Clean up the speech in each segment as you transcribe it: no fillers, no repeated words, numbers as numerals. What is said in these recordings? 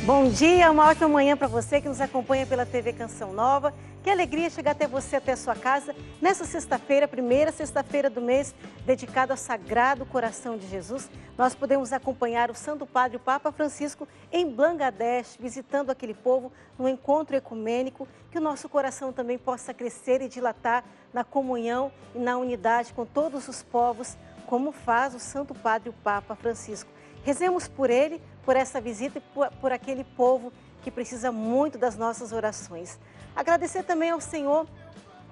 Bom dia, uma ótima manhã para você que nos acompanha pela TV Canção Nova. Que alegria chegar até você, até a sua casa, nessa sexta-feira, primeira sexta-feira do mês, dedicada ao Sagrado Coração de Jesus. Nós podemos acompanhar o Santo Padre, o Papa Francisco, em Bangladesh, visitando aquele povo no encontro ecumênico, que o nosso coração também possa crescer e dilatar na comunhão e na unidade com todos os povos, como faz o Santo Padre, o Papa Francisco. Rezemos por ele, por essa visita e por aquele povo que precisa muito das nossas orações. Agradecer também ao Senhor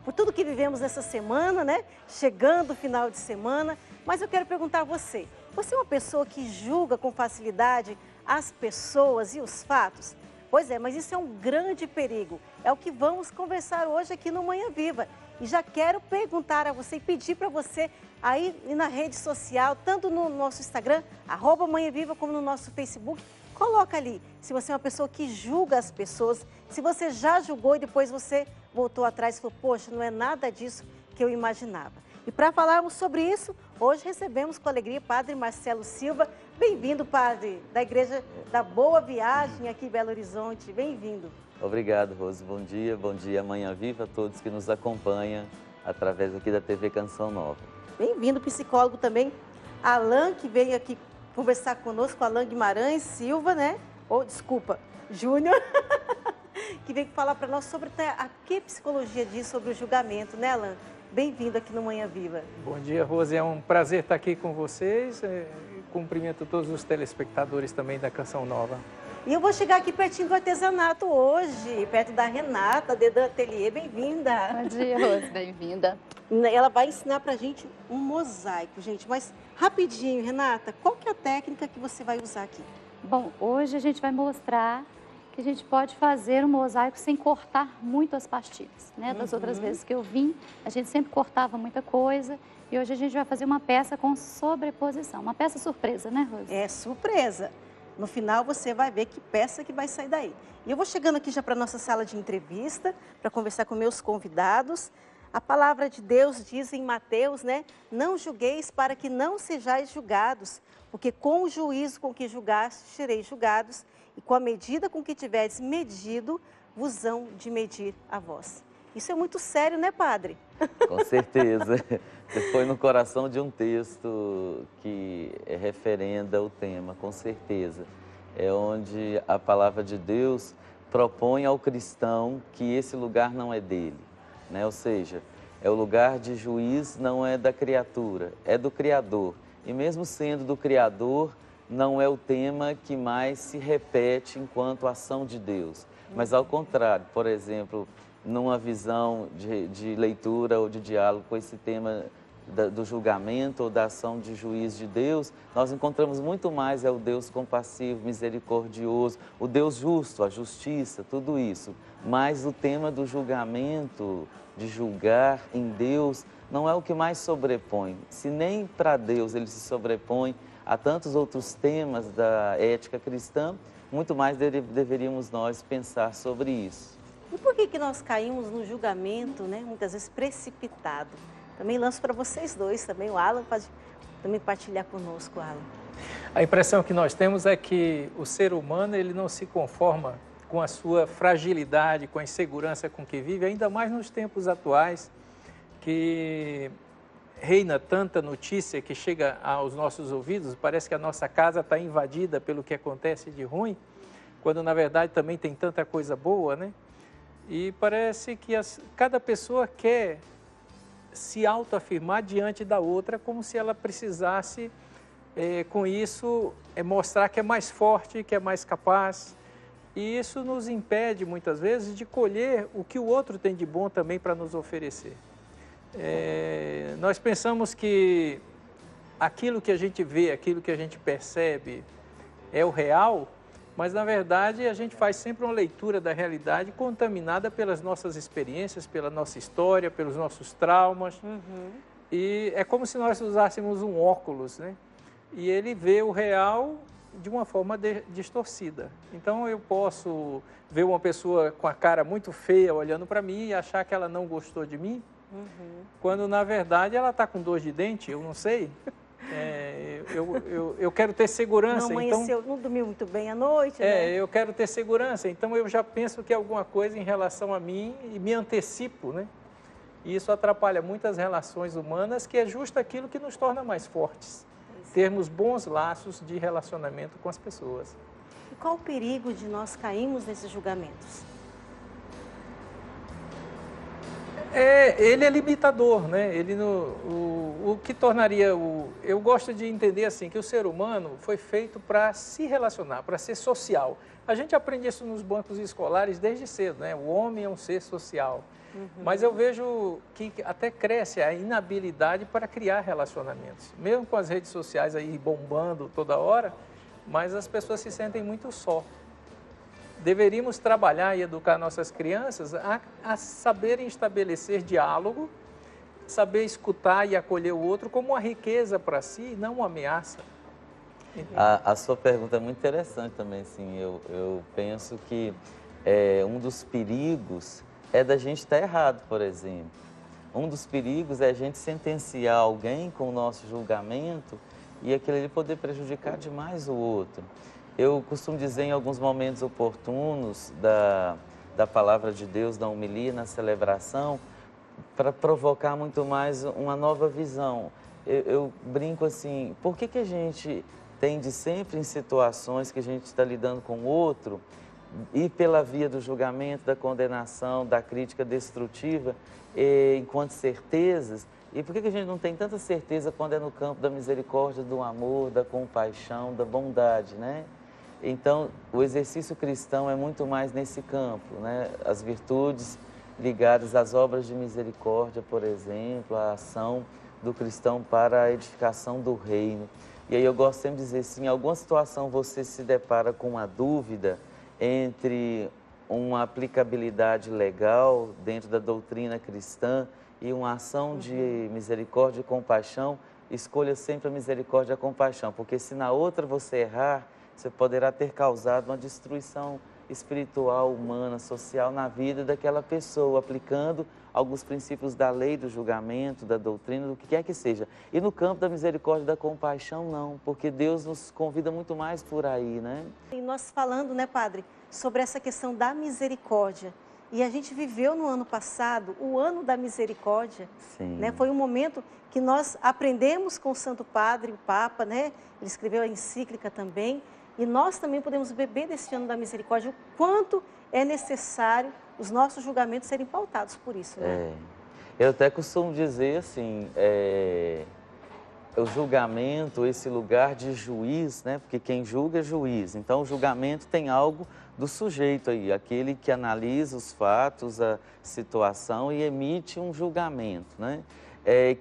por tudo que vivemos nessa semana, né? Chegando o final de semana. Mas eu quero perguntar a você, você é uma pessoa que julga com facilidade as pessoas e os fatos? Pois é, mas isso é um grande perigo. É o que vamos conversar hoje aqui no Manhã Viva. E já quero perguntar a você e pedir para você aí na rede social, tanto no nosso Instagram, @manhãviva, como no nosso Facebook, coloca ali se você é uma pessoa que julga as pessoas, se você já julgou e depois você voltou atrás e falou, poxa, não é nada disso que eu imaginava. E para falarmos sobre isso, hoje recebemos com alegria o Padre Marcelo Silva. Bem-vindo, Padre, da Igreja da Boa Viagem aqui em Belo Horizonte. Bem-vindo. Obrigado, Rose. Bom dia, Manhã Viva a todos que nos acompanham através aqui da TV Canção Nova. Bem-vindo, psicólogo também, Alan, que veio aqui conversar conosco, Alan Guimarães Silva, né? Júnior, que veio falar para nós sobre a que psicologia diz sobre o julgamento, né, Alan? Bem-vindo aqui no Manhã Viva. Bom dia, Rose. É um prazer estar aqui com vocês. Cumprimento todos os telespectadores também da Canção Nova. E eu vou chegar aqui pertinho do artesanato hoje, perto da Renata, Dedan Atelier. Bem-vinda. Bom dia, Rose. Bem-vinda. Ela vai ensinar pra gente um mosaico, gente. Mas rapidinho, Renata, qual que é a técnica que você vai usar aqui? Bom, hoje a gente vai mostrar que a gente pode fazer um mosaico sem cortar muito as pastilhas, né? Das outras vezes que eu vim, a gente sempre cortava muita coisa e hoje a gente vai fazer uma peça com sobreposição. Uma peça surpresa, né, Rose? É surpresa. No final você vai ver que peça que vai sair daí. E eu vou chegando aqui já para a nossa sala de entrevista, para conversar com meus convidados. A palavra de Deus diz em Mateus, né? Não julgueis para que não sejais julgados, porque com o juízo com que julgastes, sereis julgados, e com a medida com que tiveres medido, vos hão de medir a vós. Isso é muito sério, né, Padre? Com certeza. Você foi no coração de um texto que referenda o tema, com certeza. É onde a palavra de Deus propõe ao cristão que esse lugar não é dele, né? Ou seja, é o lugar de juiz, não é da criatura, é do Criador. E mesmo sendo do Criador, não é o tema que mais se repete enquanto ação de Deus. Mas ao contrário, por exemplo, numa visão de leitura ou de diálogo com esse tema do julgamento ou da ação de juiz de Deus, nós encontramos muito mais o Deus compassivo, misericordioso, o Deus justo, a justiça, tudo isso. Mas o tema do julgamento, de julgar em Deus, não é o que mais sobrepõe. Se nem para Deus ele se sobrepõe a tantos outros temas da ética cristã, muito mais deveríamos nós pensar sobre isso. E por que nós caímos no julgamento, né? Muitas vezes precipitado? Também lanço para vocês dois, também o Alan pode também partilhar conosco, Alan. A impressão que nós temos é que o ser humano ele não se conforma com a sua fragilidade, com a insegurança com que vive, ainda mais nos tempos atuais, que reina tanta notícia que chega aos nossos ouvidos, parece que a nossa casa está invadida pelo que acontece de ruim, quando na verdade também tem tanta coisa boa, né? E parece que cada pessoa quer se autoafirmar diante da outra, como se ela precisasse, com isso, mostrar que é mais forte, que é mais capaz. E isso nos impede, muitas vezes, de colher o que o outro tem de bom também para nos oferecer. Nós pensamos que aquilo que a gente vê, aquilo que a gente percebe é o real, mas, na verdade, a gente faz sempre uma leitura da realidade contaminada pelas nossas experiências, pela nossa história, pelos nossos traumas. E é como se nós usássemos um óculos, né? E ele vê o real de uma forma distorcida. Então, eu posso ver uma pessoa com a cara muito feia olhando para mim e achar que ela não gostou de mim, quando, na verdade, ela está com dor de dente, eu não sei. Eu quero ter segurança. Não amanheceu, então, não dormiu muito bem à noite, né? Eu quero ter segurança, então eu já penso que é alguma coisa em relação a mim e me antecipo, né? E isso atrapalha muitas relações humanas, que é justo aquilo que nos torna mais fortes. Termos bons laços de relacionamento com as pessoas. E qual o perigo de nós cairmos nesses julgamentos? Ele é limitador, né? O que tornaria eu gosto de entender assim, que o ser humano foi feito para se relacionar, para ser social. A gente aprende isso nos bancos escolares desde cedo, né? O homem é um ser social. Mas eu vejo que até cresce a inabilidade para criar relacionamentos. Mesmo com as redes sociais aí bombando toda hora, mas as pessoas se sentem muito só. Deveríamos trabalhar e educar nossas crianças a saberem estabelecer diálogo, saber escutar e acolher o outro como uma riqueza para si e não uma ameaça. A sua pergunta é muito interessante também, sim. Eu penso que um dos perigos é da gente estar errado, por exemplo. Um dos perigos é a gente sentenciar alguém com o nosso julgamento e aquele ali poder prejudicar demais o outro. Eu costumo dizer em alguns momentos oportunos da palavra de Deus, na homilia, na celebração, para provocar muito mais uma nova visão. Eu brinco assim, por que a gente tende sempre em situações que a gente está lidando com o outro, ir pela via do julgamento, da condenação, da crítica destrutiva, enquanto certezas? E por que a gente não tem tanta certeza quando é no campo da misericórdia, do amor, da compaixão, da bondade, né? Então, o exercício cristão é muito mais nesse campo, né? As virtudes ligadas às obras de misericórdia, por exemplo, a ação do cristão para a edificação do reino. E aí eu gosto sempre de dizer, se em alguma situação você se depara com uma dúvida entre uma aplicabilidade legal dentro da doutrina cristã e uma ação de misericórdia e compaixão, escolha sempre a misericórdia e a compaixão, porque se na outra você errar, você poderá ter causado uma destruição espiritual, humana, social na vida daquela pessoa, aplicando alguns princípios da lei, do julgamento, da doutrina, do que quer que seja. E no campo da misericórdia e da compaixão, não, porque Deus nos convida muito mais por aí, né? E nós falando, né, Padre, sobre essa questão da misericórdia. E a gente viveu no ano passado o ano da misericórdia. Sim. Né? Foi um momento que nós aprendemos com o Santo Padre, o Papa, né? Ele escreveu a encíclica também. E nós também podemos beber desse ano da misericórdia, o quanto é necessário os nossos julgamentos serem pautados por isso, né? Eu até costumo dizer assim, o julgamento, esse lugar de juiz, né? Porque quem julga é juiz. Então, o julgamento tem algo do sujeito aí, aquele que analisa os fatos, a situação e emite um julgamento, né?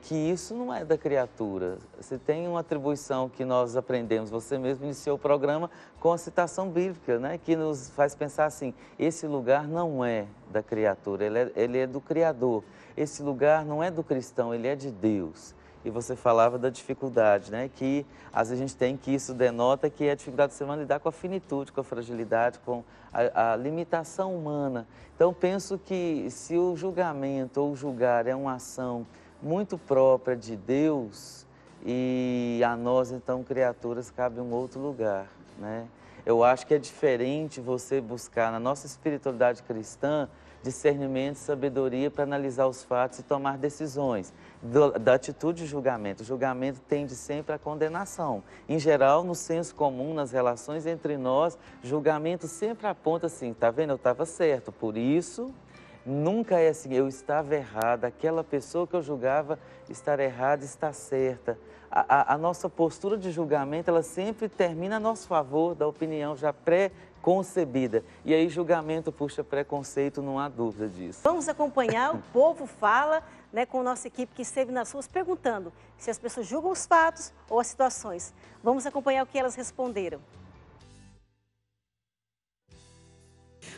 Que isso não é da criatura. Você tem uma atribuição que nós aprendemos, você mesmo iniciou o programa com a citação bíblica, né? Que nos faz pensar assim, esse lugar não é da criatura, ele é do Criador. Esse lugar não é do cristão, ele é de Deus. E você falava da dificuldade, né? Que às vezes a gente tem, que isso denota que é a dificuldade do ser humano lidar com a finitude, com a fragilidade, com a limitação humana. Então, penso que se o julgamento ou julgar é uma ação muito própria de Deus, e a nós, então, criaturas, cabe um outro lugar, né? Eu acho que é diferente você buscar na nossa espiritualidade cristã discernimento e sabedoria para analisar os fatos e tomar decisões. Da atitude de julgamento. O julgamento tende sempre à condenação. Em geral, no senso comum, nas relações entre nós, julgamento sempre aponta assim, tá vendo? Eu estava certo, por isso... Nunca é assim, eu estava errada, aquela pessoa que eu julgava estar errada, está certa. A nossa postura de julgamento, ela sempre termina a nosso favor, da opinião já pré-concebida. E aí julgamento puxa preconceito, não há dúvida disso. Vamos acompanhar, o povo fala, né, com a nossa equipe que esteve nas ruas perguntando se as pessoas julgam os fatos ou as situações. Vamos acompanhar o que elas responderam.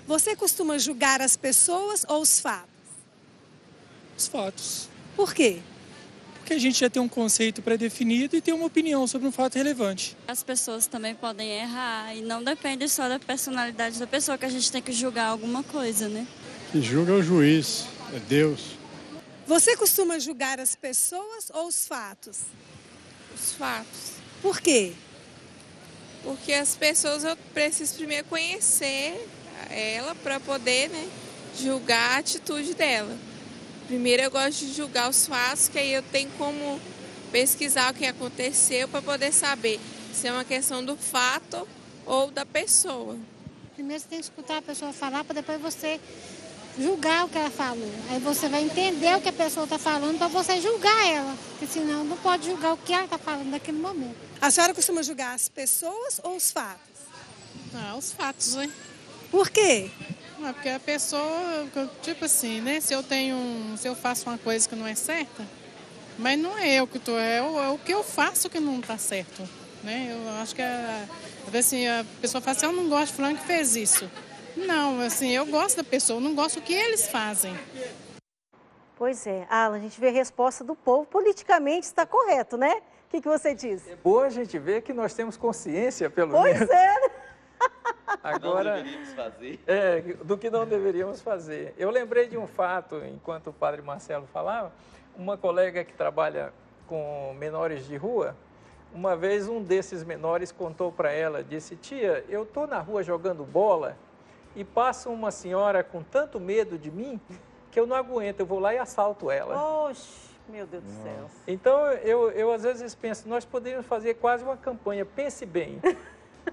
Você costuma julgar as pessoas ou os fatos? Os fatos. Por quê? Porque a gente já tem um conceito pré-definido e tem uma opinião sobre um fato relevante. As pessoas também podem errar e não depende só da personalidade da pessoa que a gente tem que julgar alguma coisa, né? Que julga é o juiz, é Deus. Você costuma julgar as pessoas ou os fatos? os fatos. Por quê? Porque as pessoas, eu preciso primeiro conhecer ela para poder, né, julgar a atitude dela. Primeiro eu gosto de julgar os fatos, que aí eu tenho como pesquisar o que aconteceu para poder saber se é uma questão do fato ou da pessoa. Primeiro você tem que escutar a pessoa falar para depois você julgar o que ela falou. Aí você vai entender o que a pessoa está falando para você julgar ela. Porque senão não pode julgar o que ela está falando naquele momento. A senhora costuma julgar as pessoas ou os fatos? Ah, os fatos, né? Por quê? Porque a pessoa, tipo assim, né? Se eu faço uma coisa que não é certa, mas não é eu que estou, é o que eu faço que não está certo, né? Eu acho que assim, a pessoa fala assim, eu não gosto de fulano que fez isso. Não, assim, eu gosto da pessoa, eu não gosto do que eles fazem. Pois é, Alan, a gente vê a resposta do povo, politicamente está correto, né? O que você diz? É bom a gente ver que nós temos consciência, pelo menos. Pois é. Agora, não deveríamos fazer. Do que não deveríamos fazer. Eu lembrei de um fato, enquanto o padre Marcelo falava, uma colega que trabalha com menores de rua, uma vez um desses menores contou para ela, disse, tia, eu estou na rua jogando bola e passa uma senhora com tanto medo de mim que eu não aguento, eu vou lá e assalto ela. Oxe, meu Deus do céu. Então, eu às vezes penso, nós poderíamos fazer quase uma campanha, pense bem.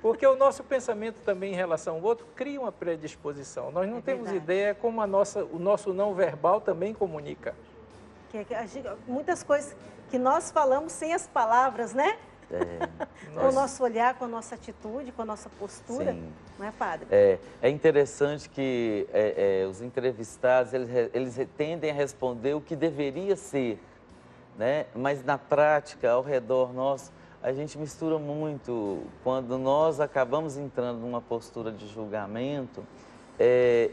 Porque o nosso pensamento também em relação ao outro cria uma predisposição. Nós não temos ideia como o nosso não verbal também comunica. Muitas coisas que nós falamos sem as palavras, né? Com o nosso olhar, com a nossa atitude, com a nossa postura. Sim. Não é, padre? É interessante que os entrevistados, eles tendem a responder o que deveria ser, né? Mas na prática, ao redor nosso, a gente mistura muito. Quando nós acabamos entrando numa postura de julgamento,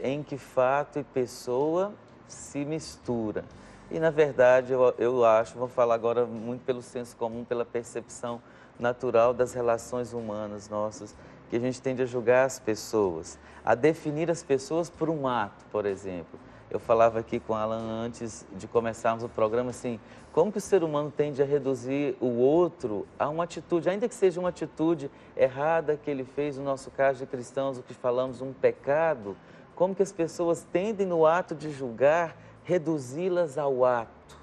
em que fato e pessoa se mistura. E, na verdade, eu acho, vou falar agora muito pelo senso comum, pela percepção natural das relações humanas nossas, que a gente tende a julgar as pessoas, a definir as pessoas por um ato, por exemplo. Eu falava aqui com a Alan antes de começarmos o programa, assim, como que o ser humano tende a reduzir o outro a uma atitude, ainda que seja uma atitude errada que ele fez, no nosso caso de cristãos, o que falamos, um pecado, como que as pessoas tendem no ato de julgar, reduzi-las ao ato.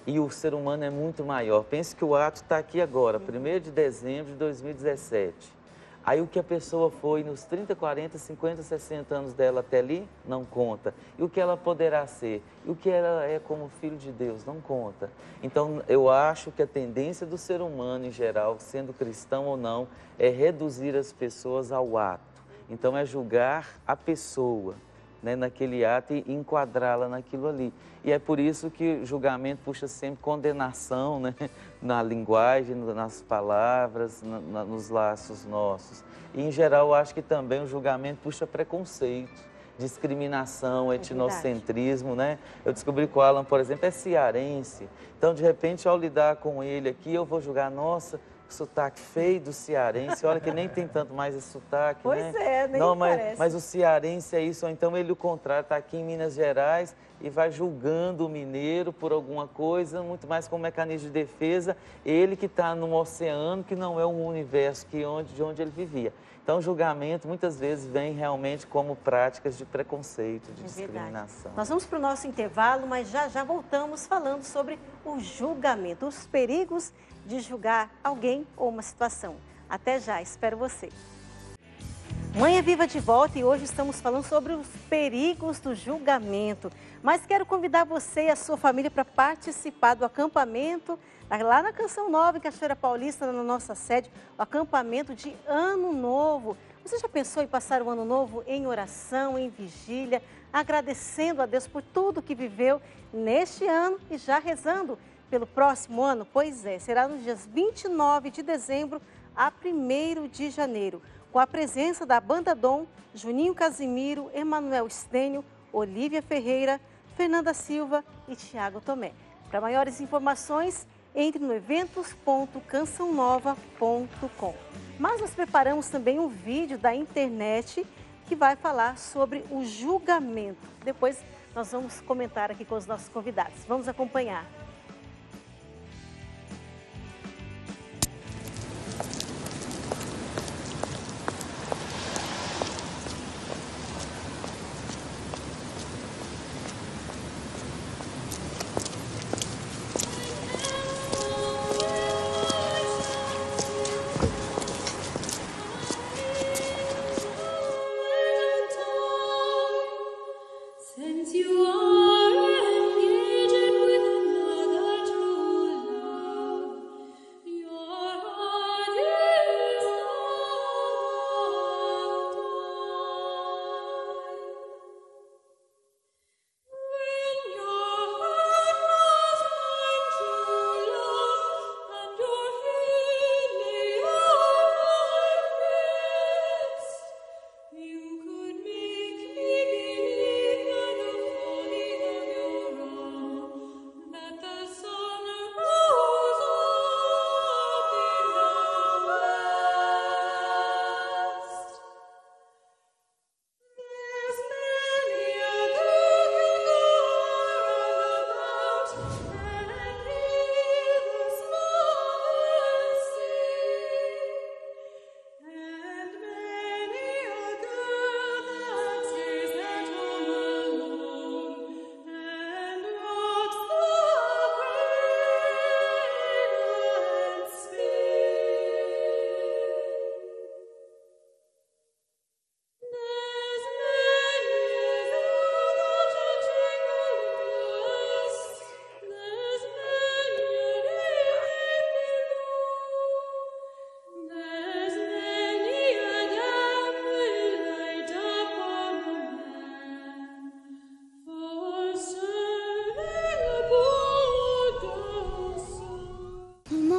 E o ser humano é muito maior. Pense que o ato está aqui agora, 1º de dezembro de 2017. Aí o que a pessoa foi nos 30, 40, 50, 60 anos dela até ali, não conta. E o que ela poderá ser? E o que ela é como filho de Deus, não conta. Então, eu acho que a tendência do ser humano em geral, sendo cristão ou não, é reduzir as pessoas ao ato. Então, é julgar a pessoa, né, naquele ato e enquadrá-la naquilo ali. E é por isso que julgamento puxa sempre condenação, né, na linguagem, nas palavras, nos laços nossos. E, em geral, eu acho que também o julgamento puxa preconceito, discriminação, etnocentrismo, né? Eu descobri que o Alan, por exemplo, é cearense. Então, de repente, ao lidar com ele aqui, eu vou julgar, nossa, sotaque feio do cearense, olha que nem tem tanto mais esse sotaque, pois né? Pois é, nem não, parece. Mas o cearense é isso, ou então ele o contrário, está aqui em Minas Gerais e vai julgando o mineiro por alguma coisa, muito mais como mecanismo de defesa, ele que está num oceano que não é um universo de onde ele vivia. Então, o julgamento muitas vezes vem realmente como práticas de preconceito, de discriminação. Nós vamos para o nosso intervalo, mas já voltamos falando sobre o julgamento, os perigos de julgar alguém ou uma situação. Até já, espero você. Mãe é Viva de volta e hoje estamos falando sobre os perigos do julgamento. Mas quero convidar você e a sua família para participar do acampamento lá na Canção Nova, em Cachoeira Paulista, na nossa sede, o acampamento de Ano Novo. Você já pensou em passar o Ano Novo em oração, em vigília, agradecendo a Deus por tudo que viveu neste ano e já rezando pelo próximo ano? Pois é, será nos dias 29 de dezembro a 1º de janeiro, com a presença da Banda Dom, Juninho Casimiro, Emanuel Stênio, Olívia Ferreira, Fernanda Silva e Tiago Tomé. Para maiores informações, entre no eventos.cançãonova.com. Mas nós preparamos também um vídeo da internet que vai falar sobre o julgamento. Depois nós vamos comentar aqui com os nossos convidados. Vamos acompanhar.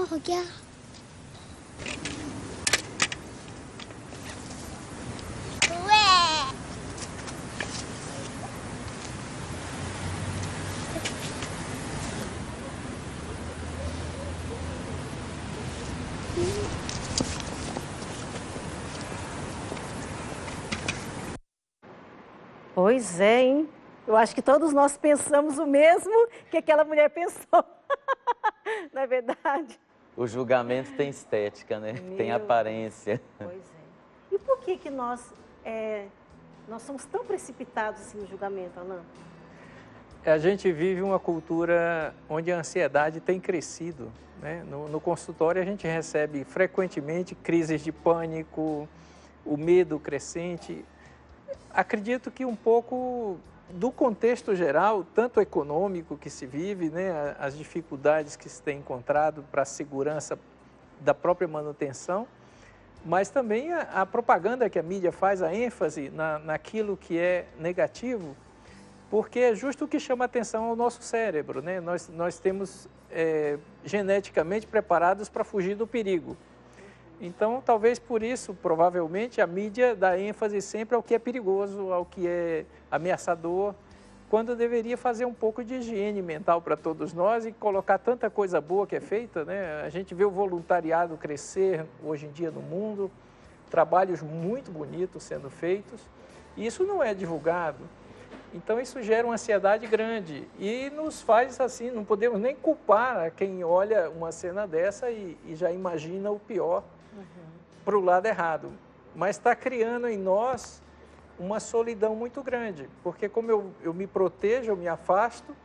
Morgen. Pois é, hein? Eu acho que todos nós pensamos o mesmo que aquela mulher pensou. Não é verdade? O julgamento tem estética, né? Tem aparência. Pois é. E por que nós somos tão precipitados assim, no julgamento, Alain? A gente vive uma cultura onde a ansiedade tem crescido, né? No consultório a gente recebe frequentemente crises de pânico, o medo crescente. Acredito que um pouco do contexto geral, tanto econômico que se vive, né, as dificuldades que se tem encontrado para a segurança da própria manutenção, mas também a propaganda que a mídia faz, a ênfase naquilo que é negativo, porque é justo o que chama atenção ao nosso cérebro, né? Nós temos geneticamente preparados para fugir do perigo. Então, talvez por isso, provavelmente, a mídia dá ênfase sempre ao que é perigoso, ao que é ameaçador, quando deveria fazer um pouco de higiene mental para todos nós e colocar tanta coisa boa que é feita, né? A gente vê o voluntariado crescer hoje em dia no mundo, trabalhos muito bonitos sendo feitos, e isso não é divulgado. Então, isso gera uma ansiedade grande e nos faz assim, não podemos nem culpar quem olha uma cena dessa e já imagina o pior para o lado errado. Mas está criando em nós uma solidão muito grande, porque como eu me protejo, eu me afasto,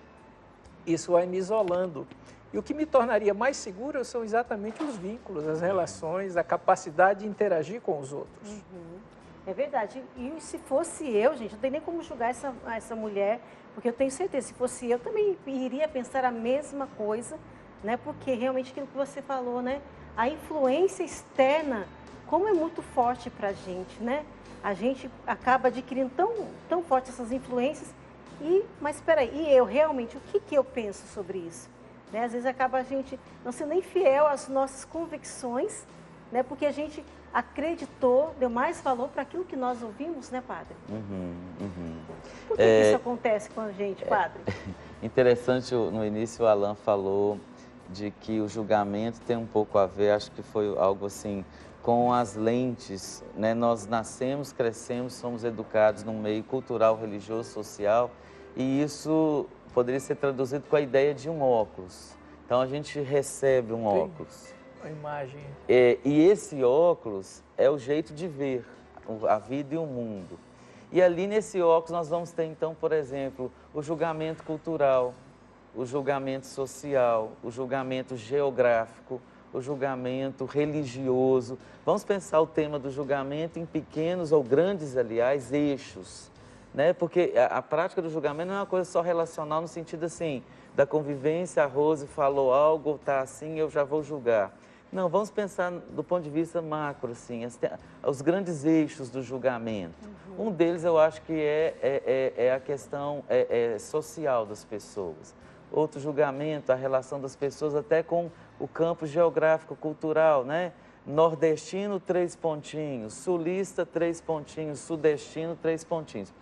isso vai me isolando. E o que me tornaria mais seguro são exatamente os vínculos, as relações, a capacidade de interagir com os outros. É verdade. E se fosse eu, gente, não tem nem como julgar essa mulher, porque eu tenho certeza, se fosse eu, também iria pensar a mesma coisa, né? Porque realmente aquilo que você falou, né? A influência externa, como é muito forte para a gente, né? A gente acaba adquirindo tão forte essas influências. Mas espera aí, e eu realmente, o que eu penso sobre isso? Né? Às vezes acaba a gente não sendo nem fiel às nossas convicções, né? Porque a gente acreditou, deu mais valor para aquilo que nós ouvimos, né, padre? Por que isso acontece com a gente, padre? Interessante, no início o Alain falou de que o julgamento tem um pouco a ver, acho que foi algo assim, com as lentes, né? Nós nascemos, crescemos, somos educados num meio cultural, religioso, social, e isso poderia ser traduzido com a ideia de um óculos. Então a gente recebe um óculos. A imagem. E esse óculos é o jeito de ver a vida e o mundo. E ali nesse óculos nós vamos ter então, por exemplo, o julgamento cultural, o julgamento social, o julgamento geográfico, o julgamento religioso. Vamos pensar o tema do julgamento em pequenos ou grandes, aliás, eixos, né? Porque a prática do julgamento não é uma coisa só relacional no sentido assim, da convivência, a Rose falou algo, está assim, eu já vou julgar. Não, vamos pensar do ponto de vista macro, assim, os grandes eixos do julgamento. Um deles eu acho que é a questão social das pessoas. Outro julgamento, a relação das pessoas até com o campo geográfico, cultural, né? Nordestino, 3 pontinhos, sulista, 3 pontinhos, sudestino, 3 pontinhos.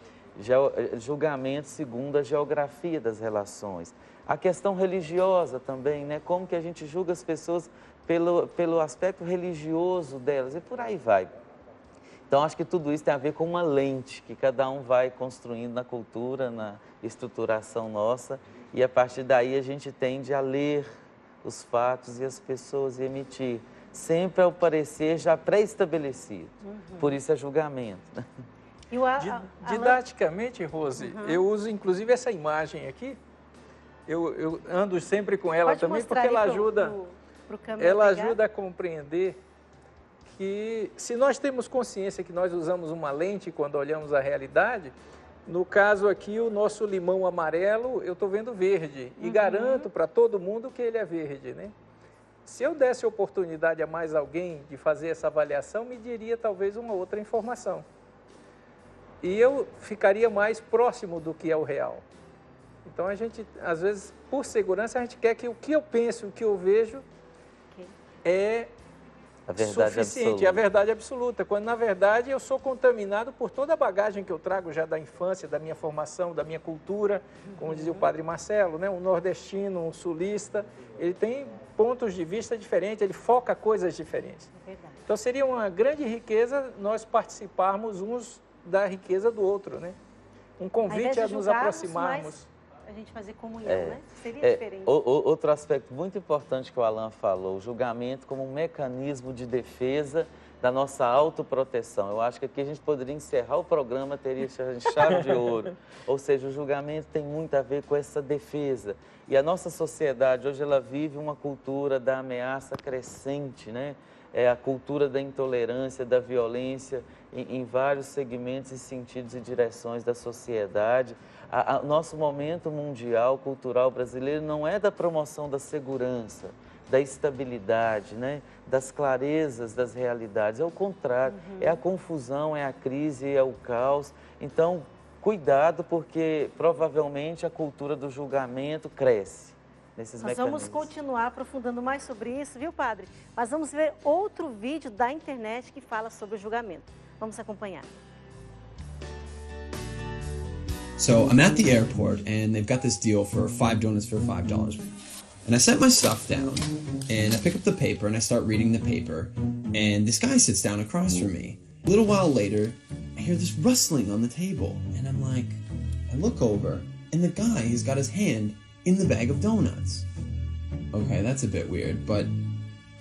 Julgamento segundo a geografia das relações. A questão religiosa também, né? Como que a gente julga as pessoas pelo aspecto religioso delas e por aí vai. Então, acho que tudo isso tem a ver com uma lente que cada um vai construindo na cultura, na estruturação nossa, e a partir daí a gente tende a ler os fatos e as pessoas e emitir, sempre ao parecer já pré-estabelecido. Por isso é julgamento. Didaticamente, Rose, eu uso inclusive essa imagem aqui, eu ando sempre com ela também, porque ela ajuda... Ela ajuda a compreender que se nós temos consciência que nós usamos uma lente quando olhamos a realidade, no caso aqui o nosso limão amarelo eu estou vendo verde e garanto para todo mundo que ele é verde, né? Se eu desse oportunidade a mais alguém de fazer essa avaliação, me diria talvez uma outra informação. E eu ficaria mais próximo do que é o real. Então a gente, às vezes, por segurança, a gente quer que o que eu penso, o que eu vejo, é a verdade suficiente, absoluta. a verdade absoluta, quando na verdade eu sou contaminado por toda a bagagem que eu trago já da infância, da minha formação, da minha cultura, como dizia o padre Marcelo, né? O nordestino, o sulista, ele tem pontos de vista diferentes, ele foca coisas diferentes. Então seria uma grande riqueza nós participarmos uns da riqueza do outro, né? Um convite a nos aproximarmos. A gente fazer comunhão, né? Seria diferente. Outro aspecto muito importante que o Alan falou, o julgamento como um mecanismo de defesa da nossa autoproteção. Eu acho que aqui a gente poderia encerrar o programa, teria chave de ouro. Ou seja, o julgamento tem muito a ver com essa defesa. E a nossa sociedade, hoje, ela vive uma cultura da ameaça crescente, né? É a cultura da intolerância, da violência em vários segmentos e sentidos e direções da sociedade. Nosso momento mundial, cultural brasileiro não é da promoção da segurança, da estabilidade, né? Das clarezas das realidades. É o contrário, é a confusão, é a crise, é o caos. Então, cuidado, porque provavelmente a cultura do julgamento cresce. Nós vamos continuar aprofundando mais sobre isso, viu, padre? Mas vamos ver outro vídeo da internet que fala sobre o julgamento. Vamos acompanhar. So I'm at the airport and they've got this deal for 5 donuts for $5. And I set my stuff down and I pick up the paper and I start reading the paper and this guy sits down across from me. A little while later, I hear this rustling on the table and I'm like, I look over and the guy has got his hand in the bag of donuts. Okay, that's a bit weird, but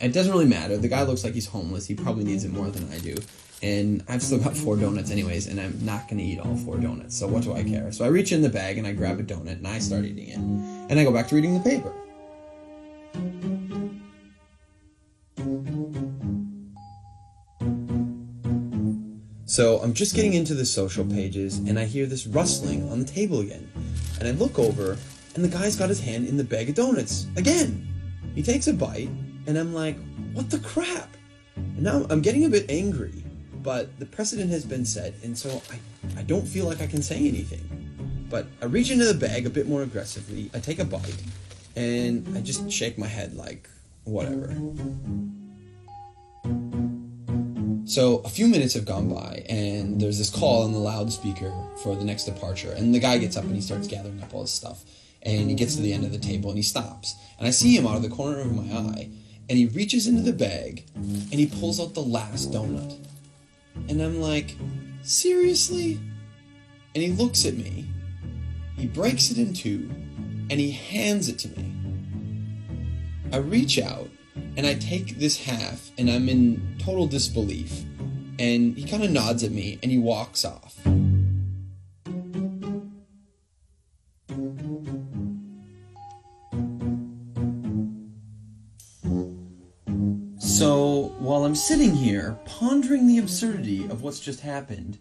it doesn't really matter. The guy looks like he's homeless. He probably needs it more than I do. And I've still got 4 donuts anyways, and I'm not going to eat all 4 donuts, so what do I care? So I reach in the bag and I grab a donut and I start eating it. And I go back to reading the paper. So I'm just getting into the social pages and I hear this rustling on the table again. And I look over and the guy's got his hand in the bag of donuts again. He takes a bite and I'm like, what the crap? And now I'm getting a bit angry, but the precedent has been set and so I don't feel like I can say anything. But I reach into the bag a bit more aggressively, I take a bite, and I just shake my head like, whatever. So a few minutes have gone by and there's this call on the loudspeaker for the next departure and the guy gets up and he starts gathering up all his stuff and he gets to the end of the table and he stops and I see him out of the corner of my eye and he reaches into the bag and he pulls out the last donut and I'm like, seriously? And he looks at me, he breaks it in 2 and he hands it to me. I reach out and I take this half and I'm in total disbelief and he kind of nods at me and he walks off. So while I'm sitting here pondering the absurdity of what's just happened,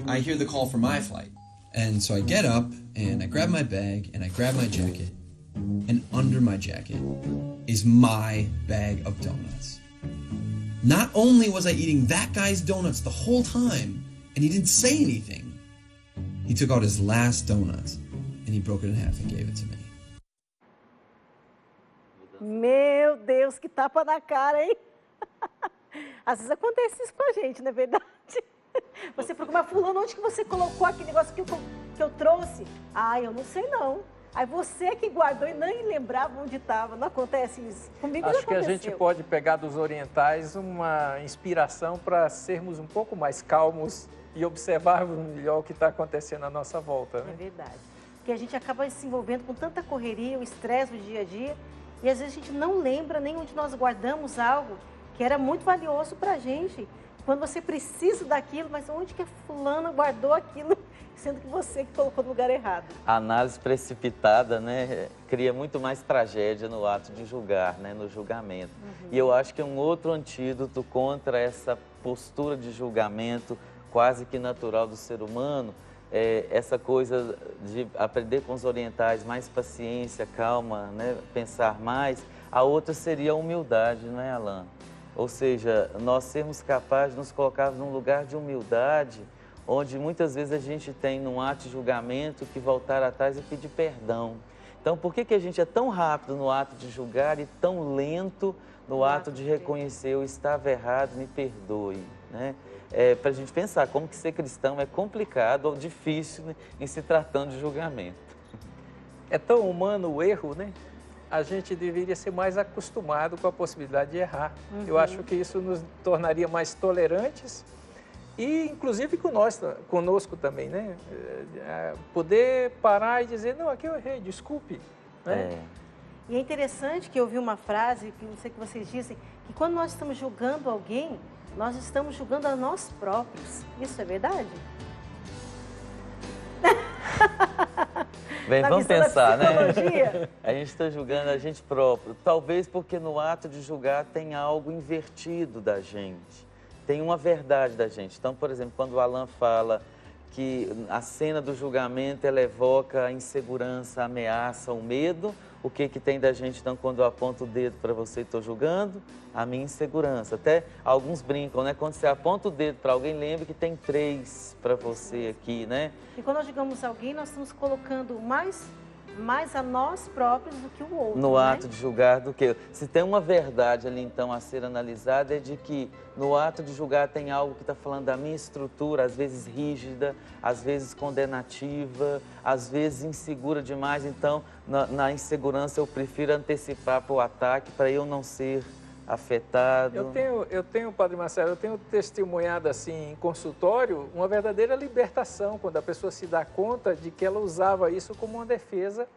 I hear the call for my flight. And so I get up and I grab my bag and I grab my jacket, and under my jacket is my bag of donuts. Not only was I eating that guy's donuts the whole time, and he didn't say anything, he took out his last donuts and he broke it in half and gave it to me. Meu Deus, que tapa na cara, hein? Às vezes acontece isso com a gente, não é verdade? Você procura, mas fulano, onde que você colocou aquele negócio que eu trouxe? Ah, eu não sei não. Aí você que guardou e nem lembrava onde estava. Não acontece isso? Comigo Acho que a gente pode pegar dos orientais uma inspiração para sermos um pouco mais calmos e observarmos melhor o que está acontecendo à nossa volta. Né? É verdade. Porque a gente acaba se envolvendo com tanta correria, o estresse do dia a dia, e às vezes a gente não lembra nem onde nós guardamos algo que era muito valioso para a gente. Quando você precisa daquilo, mas onde que a fulana guardou aquilo, sendo que você que colocou no lugar errado? A análise precipitada, né, cria muito mais tragédia no ato de julgar, né, no julgamento. E eu acho que um outro antídoto contra essa postura de julgamento quase que natural do ser humano é essa coisa de aprender com os orientais, mais paciência, calma, né, pensar mais. A outra seria a humildade, não é, Alan? Ou seja, nós sermos capazes de nos colocarmos num lugar de humildade, onde muitas vezes a gente tem, num ato de julgamento, que voltar atrás e pedir perdão. Então, por que a gente é tão rápido no ato de julgar e tão lento no ato de reconhecer eu estava errado, me perdoe, né? Para a gente pensar como que ser cristão é complicado ou difícil, né, em se tratando de julgamento. É tão humano o erro, né? A gente deveria ser mais acostumado com a possibilidade de errar. Eu acho que isso nos tornaria mais tolerantes e, inclusive, conosco também, né? Poder parar e dizer, não, aqui eu errei, desculpe. Né? E é interessante que eu ouvi uma frase, que não sei o que vocês dizem, que quando nós estamos julgando alguém, nós estamos julgando a nós próprios. Isso é verdade? Bem, vamos pensar, né? A gente está julgando a gente próprio. Talvez porque no ato de julgar tem algo invertido da gente. Tem uma verdade da gente. Então, por exemplo, quando o Alan fala que a cena do julgamento ela evoca a insegurança, a ameaça, o medo, o que tem da gente, então, quando eu aponto o dedo para você e estou julgando? A minha insegurança. Até alguns brincam, né? Quando você aponta o dedo para alguém, lembre que tem 3 para você aqui, né? E quando nós julgamos alguém, nós estamos colocando mais a nós próprios do que o outro. No ato de julgar do que... Se tem uma verdade ali, então, a ser analisada, é de que no ato de julgar tem algo que está falando da minha estrutura, às vezes rígida, às vezes condenativa, às vezes insegura demais. Então, na insegurança, eu prefiro antecipar para o ataque, para eu não ser afetado. Eu tenho, Padre Marcelo, eu tenho testemunhado assim em consultório uma verdadeira libertação, quando a pessoa se dá conta de que ela usava isso como uma defesa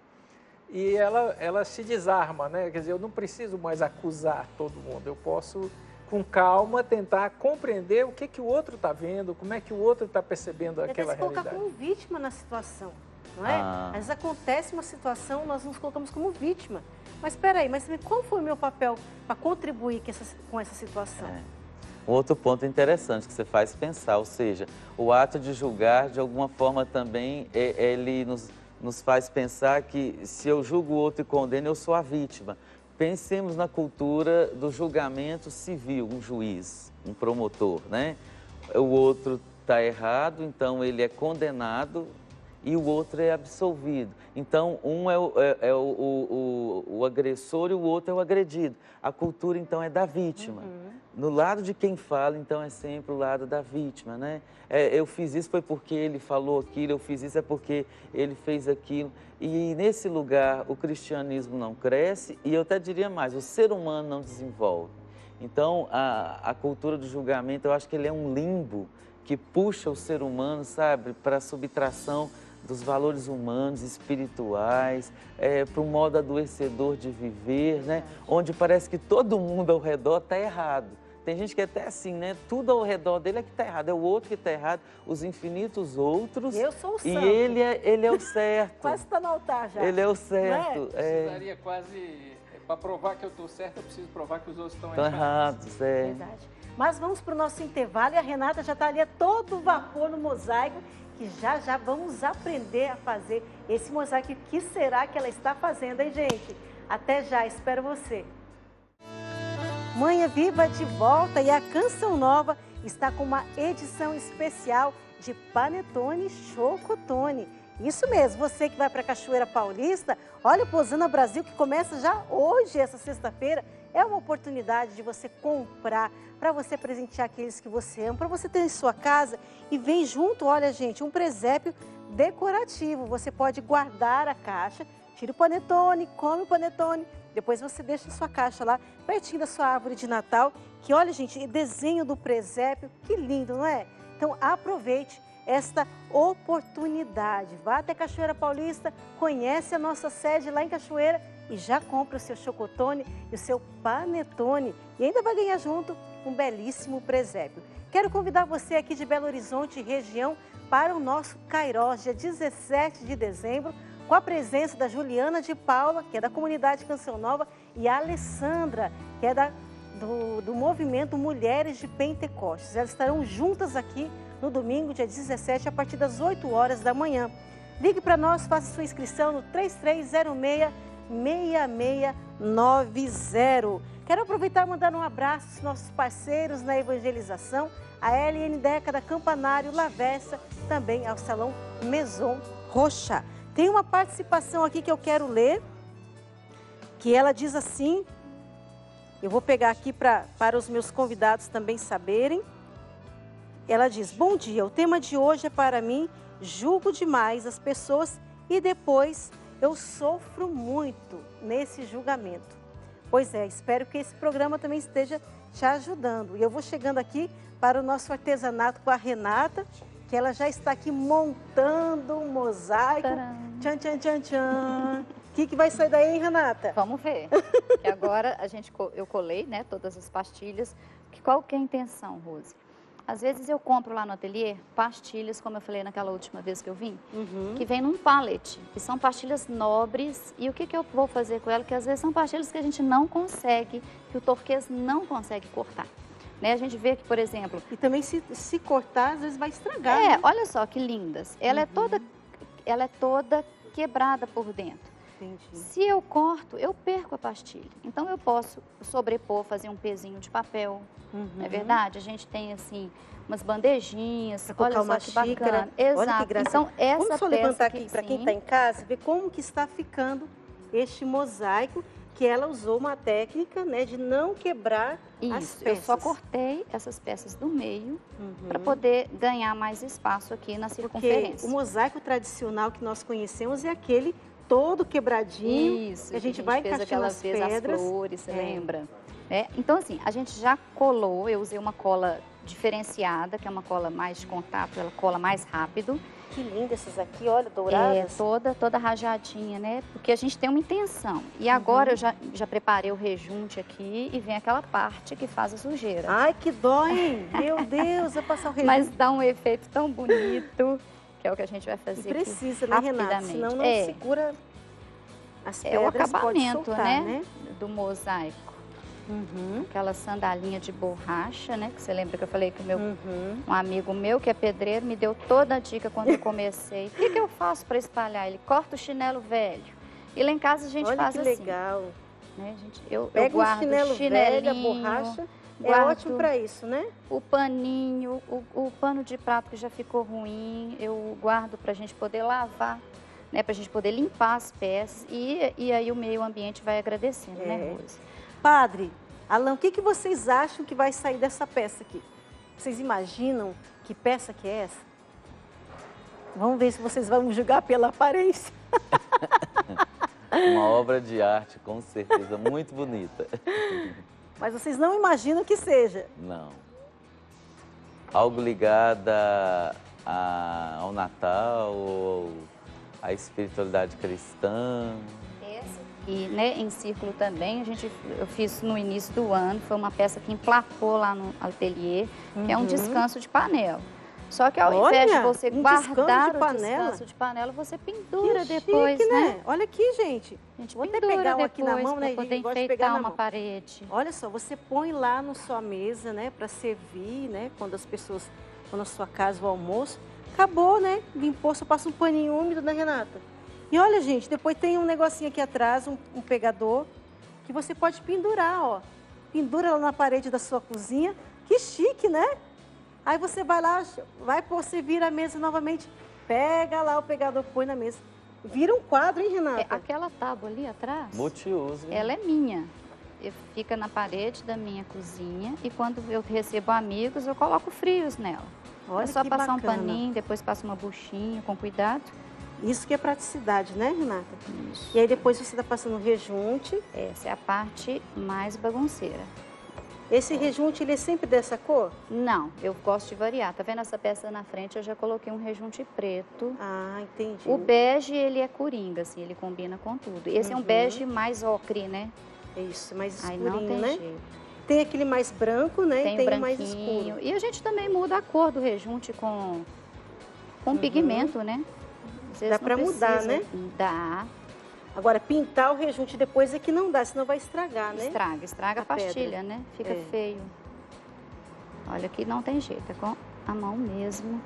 e ela se desarma, né? Quer dizer, eu não preciso mais acusar todo mundo, eu posso, com calma, tentar compreender o que o outro está vendo, como é que o outro está percebendo aquela realidade. Se colocar como vítima na situação, não é? Às vezes acontece uma situação, nós nos colocamos como vítima. Mas espera aí, qual foi o meu papel para contribuir com essa situação? Outro ponto interessante que você faz pensar, ou seja, o ato de julgar, de alguma forma também, ele nos faz pensar que se eu julgo o outro e condeno, eu sou a vítima. Pensemos na cultura do julgamento civil, um juiz, um promotor, né? O outro está errado, então ele é condenado e o outro é absolvido. Então, um é o agressor e o outro é o agredido. A cultura, então, é da vítima. No lado de quem fala, então, é sempre o lado da vítima, né? Eu fiz isso foi porque ele falou aquilo, eu fiz isso é porque ele fez aquilo. E nesse lugar, o cristianismo não cresce e eu até diria mais, o ser humano não desenvolve. Então, a cultura do julgamento, eu acho que ele é um limbo que puxa o ser humano, sabe, para a subtração dos valores humanos, espirituais, para um modo adoecedor de viver, né? Onde parece que todo mundo ao redor está errado. Tem gente que é até assim, né? Tudo ao redor dele é que está errado, é o outro que está errado, os infinitos outros. Eu sou o santo. E ele é o certo. Quase está no altar já. Ele é o certo. Precisaria quase, para provar que eu estou certo, eu preciso provar que os outros estão errados. Verdade. Mas vamos para o nosso intervalo e a Renata já está ali a todo vapor no mosaico, que já vamos aprender a fazer esse mosaico. O que será que ela está fazendo, hein, gente? Até já, espero você. Manhã Viva de volta e a Canção Nova está com uma edição especial de Panetone Chocotone. Isso mesmo, você que vai para a Cachoeira Paulista, olha o Posana Brasil que começa já hoje, essa sexta-feira. É uma oportunidade de você comprar, para você presentear aqueles que você ama, para você ter em sua casa e vem junto, olha gente, um presépio decorativo. Você pode guardar a caixa, tira o panetone, come o panetone, depois você deixa a sua caixa lá, pertinho da sua árvore de Natal, que olha gente, desenho do presépio, que lindo, não é? Então aproveite esta oportunidade. Vá até Cachoeira Paulista, conhece a nossa sede lá em Cachoeira e já compra o seu chocotone e o seu panetone. E ainda vai ganhar junto um belíssimo presépio. Quero convidar você aqui de Belo Horizonte, região, para o nosso Cairós, dia 17 de dezembro, com a presença da Juliana de Paula, que é da comunidade Canção Nova, e a Alessandra, que é do movimento Mulheres de Pentecostes. Elas estarão juntas aqui no domingo, dia 17, a partir das 8 horas da manhã. Ligue para nós, faça sua inscrição no 3306-6690. Quero aproveitar e mandar um abraço aos nossos parceiros na evangelização, a LN Década, Campanário, Lavessa, também ao Salão Maison Rocha. Tem uma participação aqui que eu quero ler, que ela diz assim: Eu vou pegar aqui para os meus convidados também saberem. Ela diz, bom dia, o tema de hoje é para mim, julgo demais as pessoas e depois eu sofro muito nesse julgamento. Pois é, espero que esse programa também esteja te ajudando. E eu vou chegando aqui para o nosso artesanato com a Renata, que ela já está aqui montando um mosaico. Tcharam. Tchan, tchan, tchan, tchan. O que vai sair daí, hein, Renata? Vamos ver. E agora eu colei, né, todas as pastilhas. Qual que é a intenção, Rose? Às vezes eu compro lá no ateliê pastilhas, como eu falei naquela última vez que eu vim, que vem num pallet, que são pastilhas nobres. E o que eu vou fazer com ela? Que às vezes são pastilhas que a gente não consegue, que o torquês não consegue cortar. Né? A gente vê que, por exemplo... E também se cortar, às vezes vai estragar, É, né? olha só que lindas. Ela é toda quebrada por dentro. Entendi. Se eu corto, eu perco a pastilha. Então eu posso sobrepor, fazer um pezinho de papel. Não é verdade? A gente tem assim umas bandejinhas, pra colocar olha só uma que xícara. bacana. Exato. Olha que graça. Então essa Vamos só peça levantar aqui para quem sim. está em casa, ver como que está ficando este mosaico, que ela usou uma técnica, né, de não quebrar as Isso, peças. eu só cortei essas peças do meio para poder ganhar mais espaço aqui na circunferência. Porque o mosaico tradicional que nós conhecemos é aquele todo quebradinho. Isso, que a gente vai fez encaixando aquela as vez pedras. as flores, você lembra? Então, assim, a gente já colou, eu usei uma cola diferenciada, que é uma cola mais de contato, ela cola mais rápido. Que linda essas aqui, olha, douradas. Toda rajadinha, né? Porque a gente tem uma intenção. E agora eu já preparei o rejunte aqui e vem aquela parte que faz a sujeira. Ai, que dó, hein? Meu Deus, vai passar o rejunte. Mas dá um efeito tão bonito, que é o que a gente vai fazer e precisa, aqui, né, Renata? rapidamente. Senão não segura as pedras, É o acabamento, pode soltar, né? Do mosaico. Aquela sandalinha de borracha, né? Que você lembra que eu falei que um amigo meu que é pedreiro me deu toda a dica quando eu comecei. O que eu faço para espalhar? Ele corta o chinelo velho. E lá em casa a gente faz assim. Olha que legal. Né, gente? Eu Pega guardo o chinelo velho, a borracha. É ótimo para isso, né? O paninho, o pano de prato que já ficou ruim, eu guardo para a gente poder lavar, né? Para a gente poder limpar as peças. E aí o meio ambiente vai agradecendo, né, Rose? Padre, Alain, o que vocês acham que vai sair dessa peça aqui? Vocês imaginam que peça que é essa? Vamos ver se vocês vão julgar pela aparência. Uma obra de arte, com certeza, muito bonita. Mas vocês não imaginam que seja? Não. Algo ligado ao Natal ou à espiritualidade cristã. E né, em círculo também, eu fiz no início do ano, foi uma peça que emplacou lá no ateliê, que é um descanso de panela. Só que ao invés de você guardar o descanso de panela, você pendura depois, chique, né? Olha aqui, gente. Vou até pegar um aqui na mão, né? Poder enfeitar uma parede. Olha só, você põe lá na sua mesa, né, para servir, né, quando as pessoas vão na sua casa o almoço. Acabou, né? Limpou, só passa um paninho úmido, né, Renata? E olha, gente, depois tem um negocinho aqui atrás, um pegador, que você pode pendurar, ó. Pendura lá na parede da sua cozinha. Que chique, né? Aí você vai lá, você vira a mesa novamente, pega lá o pegador, põe na mesa. Vira um quadro, hein, Renata? Aquela tábua ali atrás, multiuso. Ela é minha. Fica na parede da minha cozinha e quando eu recebo amigos, eu coloco frios nela. Olha, é só que passar bacana. um paninho, depois passa uma buchinha com cuidado. Isso que é praticidade, né, Renata? Isso. E aí depois você está passando o rejunte. Essa é a parte mais bagunceira. Esse rejunte, ele é sempre dessa cor? Não, eu gosto de variar. Tá vendo essa peça na frente? Eu já coloquei um rejunte preto. Ah, entendi. O bege, ele é coringa, assim, ele combina com tudo. Esse é um bege mais ocre, né? É isso, mais escurinho, aí não tem né? jeito. Tem aquele mais branco, né? Tem e tem o o mais escuro. E a gente também muda a cor do rejunte com pigmento, né? Dá para mudar, né? Dá. Agora, pintar o rejunte depois é que não dá, senão vai estragar, né? Estraga a pastilha, né? Fica feio. Olha, aqui não tem jeito, é com a mão mesmo.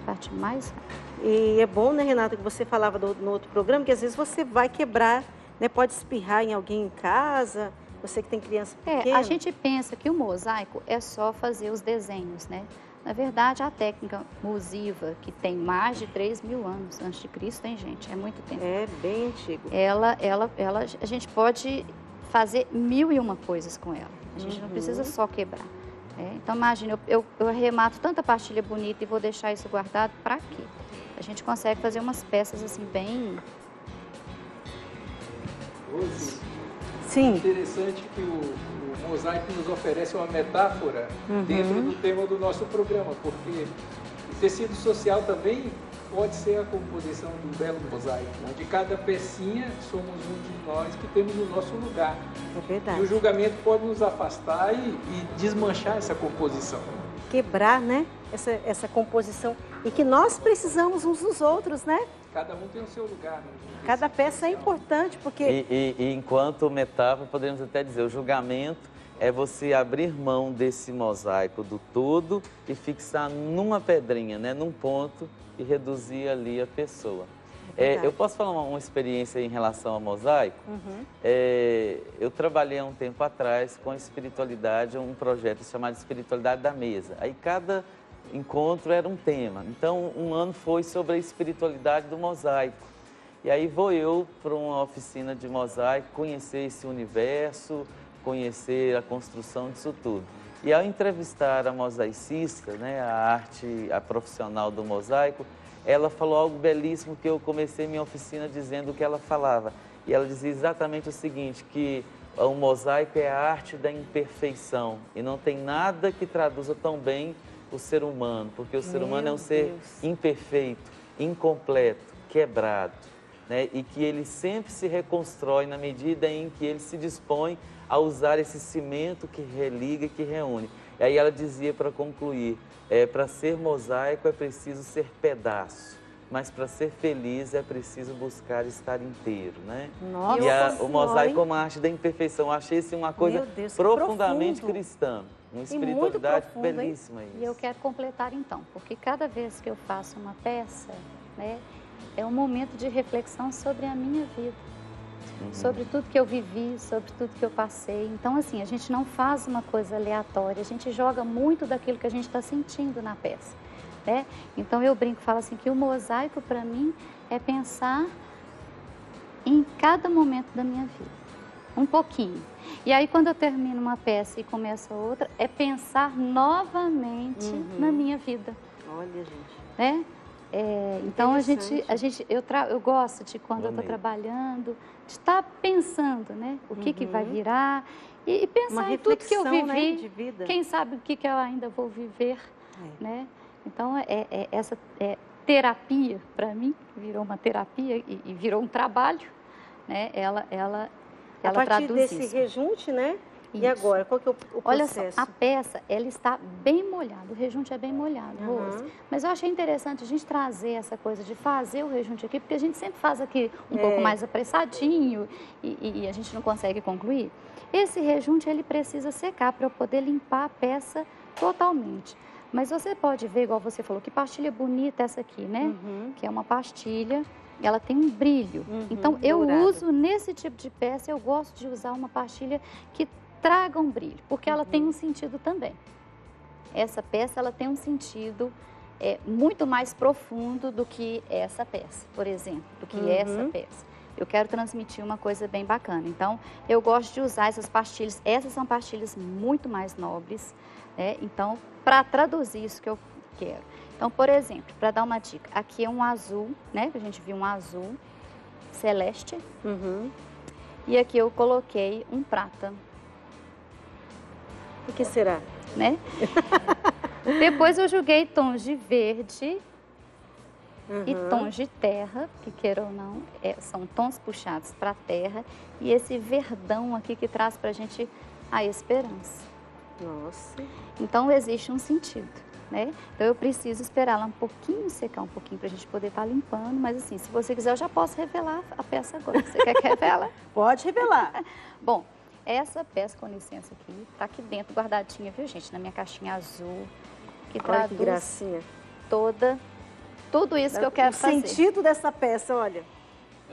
A parte mais... E é bom, né, Renata, que você falava no outro programa, que às vezes você vai quebrar, né? Pode espirrar em alguém em casa, você que tem criança pequena. A gente pensa que o mosaico é só fazer os desenhos, né? Na verdade, a técnica mosiva, que tem mais de 3.000 anos antes de Cristo, hein, gente? É muito tempo. É bem antigo. A gente pode fazer 1001 coisas com ela. A gente não precisa só quebrar. Então, imagina, eu arremato tanta pastilha bonita e vou deixar isso guardado para quê? A gente consegue fazer umas peças assim bem... Sim. Interessante que o mosaico nos oferece uma metáfora dentro do tema do nosso programa, porque o tecido social também pode ser a composição de um belo mosaico, onde cada pecinha somos um de nós que temos o nosso lugar. É verdade. E o julgamento pode nos afastar e desmanchar essa composição. Quebrar, né? Essa composição. E que nós precisamos uns dos outros, né? Cada um tem o seu lugar. Cada peça é importante, porque... E enquanto metáfora, podemos até dizer, o julgamento é você abrir mão desse mosaico do todo e fixar numa pedrinha, né? Num ponto e reduzir ali a pessoa. Eu posso falar uma experiência em relação ao mosaico? Eu trabalhei há um tempo atrás com a espiritualidade, um projeto chamado Espiritualidade da Mesa. Aí cada encontro era um tema. Então, um ano foi sobre a espiritualidade do mosaico. E aí vou eu para uma oficina de mosaico, conhecer esse universo, conhecer a construção disso tudo. E ao entrevistar a mosaicista, né, a profissional do mosaico, ela falou algo belíssimo que eu comecei minha oficina dizendo o que ela falava. E ela dizia exatamente o seguinte, que o mosaico é a arte da imperfeição e não tem nada que traduza tão bem o ser humano, porque o ser humano é um ser imperfeito, incompleto, quebrado, né? E que ele sempre se reconstrói na medida em que ele se dispõe a usar esse cimento que religa e que reúne. E aí ela dizia, para concluir, para ser mosaico é preciso ser pedaço, mas para ser feliz é preciso buscar estar inteiro, né? Nossa, o mosaico é uma arte da imperfeição. Eu achei isso uma coisa profundamente cristã, uma espiritualidade belíssima. E eu quero completar então, porque cada vez que eu faço uma peça, né, é um momento de reflexão sobre a minha vida. Sobre tudo que eu vivi, sobre tudo que eu passei. Então, assim, a gente não faz uma coisa aleatória, a gente joga muito daquilo que a gente está sentindo na peça, né? Então, eu brinco, falo assim, que o mosaico, para mim, é pensar em cada momento da minha vida, um pouquinho. E aí, quando eu termino uma peça e começo outra, é pensar novamente na minha vida. Olha, gente. Né? Então, eu gosto de, quando eu estou trabalhando, de estar pensando, né? O que vai virar e pensar em tudo que eu vivi, né, de vida. Quem sabe o que eu ainda vou viver, né? Então, essa terapia, para mim, virou uma terapia e virou um trabalho, né? Ela a partir traduz desse isso. rejunte, né? Isso. E agora, qual que é o processo? Olha só, a peça, ela está bem molhada, o rejunte é bem molhado, Rose. Mas eu achei interessante a gente trazer essa coisa de fazer o rejunte aqui, porque a gente sempre faz aqui um pouco mais apressadinho e a gente não consegue concluir. Esse rejunte, ele precisa secar para eu poder limpar a peça totalmente. Mas você pode ver, igual você falou, que pastilha bonita essa aqui, né? Que é uma pastilha, ela tem um brilho. Então, eu uso nesse tipo de peça, eu gosto de usar uma pastilha que traga um brilho, porque ela tem um sentido também. Essa peça, ela tem um sentido muito mais profundo do que essa peça, por exemplo, do que essa peça. Eu quero transmitir uma coisa bem bacana. Então, eu gosto de usar essas pastilhas. Essas são pastilhas muito mais nobres, né? Então, para traduzir isso que eu quero. Então, por exemplo, para dar uma dica, aqui é um azul, né? A gente viu um azul celeste. E aqui eu coloquei um prata. O que será? Né? Depois eu joguei tons de verde e tons de terra, que queira ou não, são tons puxados para a terra. E esse verdão aqui que traz para a gente a esperança. Nossa. Então existe um sentido, né? Então eu preciso esperar ela um pouquinho secar, um pouquinho para a gente poder estar limpando. Mas assim, se você quiser, eu já posso revelar a peça agora. Você quer que revela? Pode revelar. Bom, essa peça, com licença aqui, tá aqui dentro guardadinha, viu, gente? Na minha caixinha azul, que traduz que gracinha. Tudo isso que eu quero fazer. O sentido dessa peça, olha.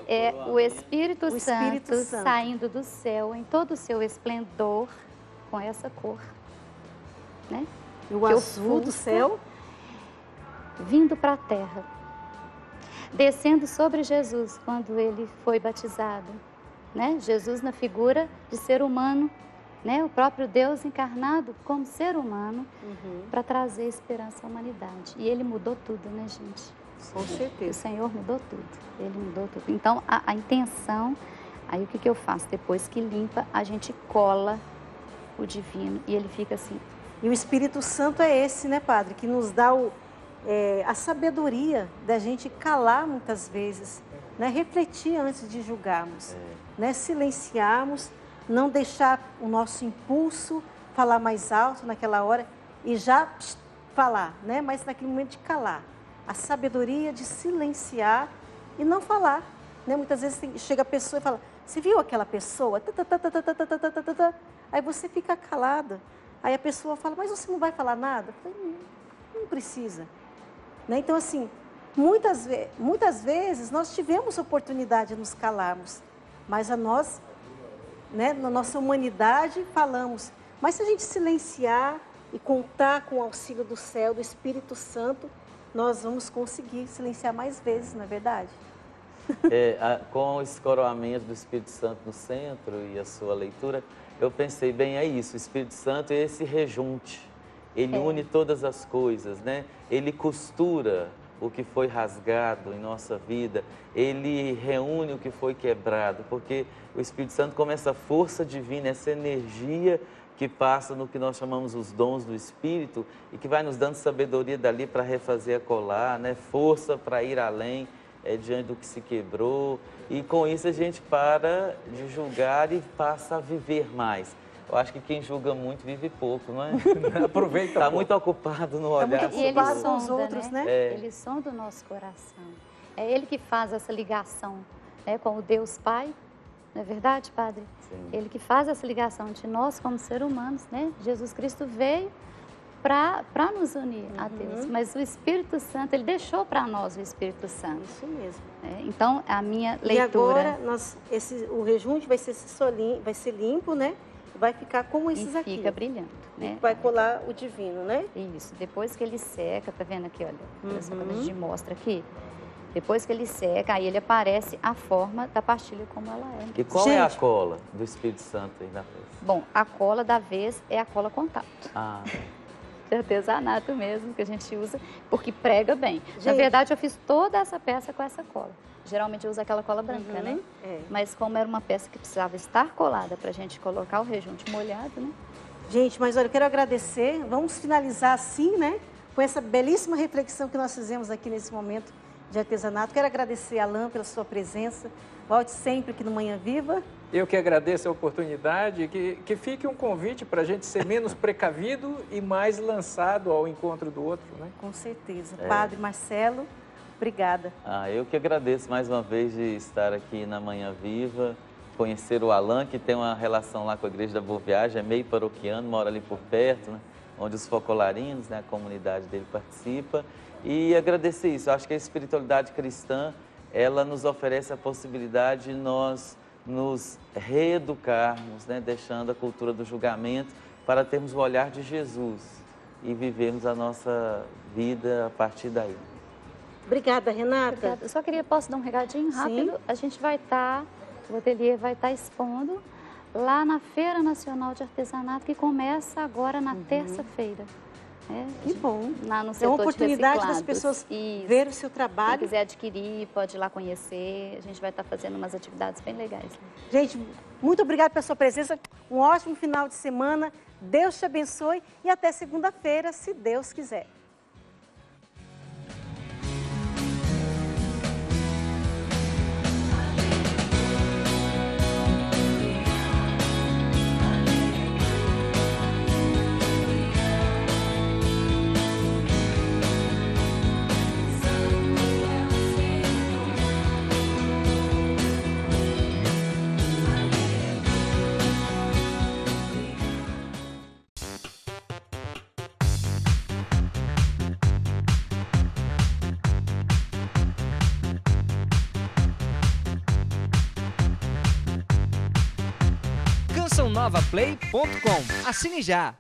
É o Espírito Santo saindo do céu em todo o seu esplendor, com essa cor, né? E o azul do céu? Vindo para a terra, descendo sobre Jesus quando ele foi batizado. né? Jesus na figura de ser humano, né? O próprio Deus encarnado como ser humano para trazer esperança à humanidade. E ele mudou tudo, né, gente? Com certeza. O Senhor mudou tudo, ele mudou tudo. Então, a intenção, aí o que eu faço? Depois que limpa, a gente cola o divino e ele fica assim. E o Espírito Santo é esse, né, Padre, que nos dá a sabedoria da gente calar muitas vezes, né, refletir antes de julgarmos, né, silenciarmos, não deixar o nosso impulso falar mais alto naquela hora e já falar, né, mas naquele momento de calar. A sabedoria de silenciar e não falar, né? Muitas vezes chega a pessoa e fala, você viu aquela pessoa? Aí você fica calada. Aí a pessoa fala, mas você não vai falar nada? Eu falei, não precisa. Né? Então, assim, muitas vezes nós tivemos oportunidade de nos calarmos, mas nós, né, na nossa humanidade, falamos. Mas se a gente silenciar e contar com o auxílio do céu, do Espírito Santo, nós vamos conseguir silenciar mais vezes, não é verdade? Com esse coroamento do Espírito Santo no centro e a sua leitura, eu pensei, bem, é isso, o Espírito Santo é esse rejunte, ele une todas as coisas, né? Ele costura o que foi rasgado em nossa vida, ele reúne o que foi quebrado, porque o Espírito Santo como essa força divina, essa energia que passa no que nós chamamos os dons do Espírito e que vai nos dando sabedoria dali para refazer a colar, né? Força para ir além diante do que se quebrou. E com isso a gente para de julgar e passa a viver mais. Eu acho que quem julga muito vive pouco, não é? Aproveita. Está muito ocupado no olhar. E ele sonda, os outros, né? Ele sonda o nosso coração. É ele que faz essa ligação, né, com o Deus Pai. Não é verdade, Padre? Sim. Ele que faz essa ligação de nós como seres humanos, né? Jesus Cristo veio para nos unir a Deus, mas o Espírito Santo, ele deixou para nós o Espírito Santo. Isso mesmo. Então, a minha leitura... E agora, o rejunte vai ser limpo, né? Vai ficar como esses aqui. Fica brilhando, né? Vai colar o divino, né? Isso. Depois que ele seca, tá vendo aqui, olha? Essa coisa de mostra aqui. Depois que ele seca, aí ele aparece a forma da pastilha como ela é. E qual é a cola do Espírito Santo aí na vez? Bom, a cola da vez é a cola contato. De artesanato mesmo, que a gente usa, porque prega bem. Gente, na verdade, eu fiz toda essa peça com essa cola. Geralmente eu uso aquela cola branca, né? Mas como era uma peça que precisava estar colada para a gente colocar o rejunte molhado, né? Gente, mas olha, eu quero agradecer. Vamos finalizar assim, né? Com essa belíssima reflexão que nós fizemos aqui nesse momento de artesanato. Quero agradecer a Alain pela sua presença. Volte sempre aqui no Manhã Viva. Eu que agradeço a oportunidade, que fique um convite para a gente ser menos precavido e mais lançado ao encontro do outro, né? Com certeza. Padre Marcelo, obrigada. Eu que agradeço mais uma vez de estar aqui na Manhã Viva, conhecer o Alain, que tem uma relação lá com a Igreja da Boa Viagem, é meio paroquiano, mora ali por perto, né? Onde os focolarinos, né, a comunidade dele participa. E agradecer isso. Eu acho que a espiritualidade cristã, ela nos oferece a possibilidade de nós nos reeducarmos, né, deixando a cultura do julgamento para termos o olhar de Jesus e vivermos a nossa vida a partir daí. Obrigada, Renata. Obrigada. Eu só posso dar um recadinho rápido? Sim. A gente vai estar, o ateliê vai estar expondo lá na Feira Nacional de Artesanato, que começa agora na terça-feira. Que bom. Lá no setor é uma oportunidade das pessoas ver o seu trabalho. Quem quiser adquirir, pode ir lá conhecer. A gente vai estar fazendo umas atividades bem legais. Gente, muito obrigada pela sua presença. Um ótimo final de semana. Deus te abençoe e até segunda-feira, se Deus quiser. CançãoNovaPlay.com. Assine já!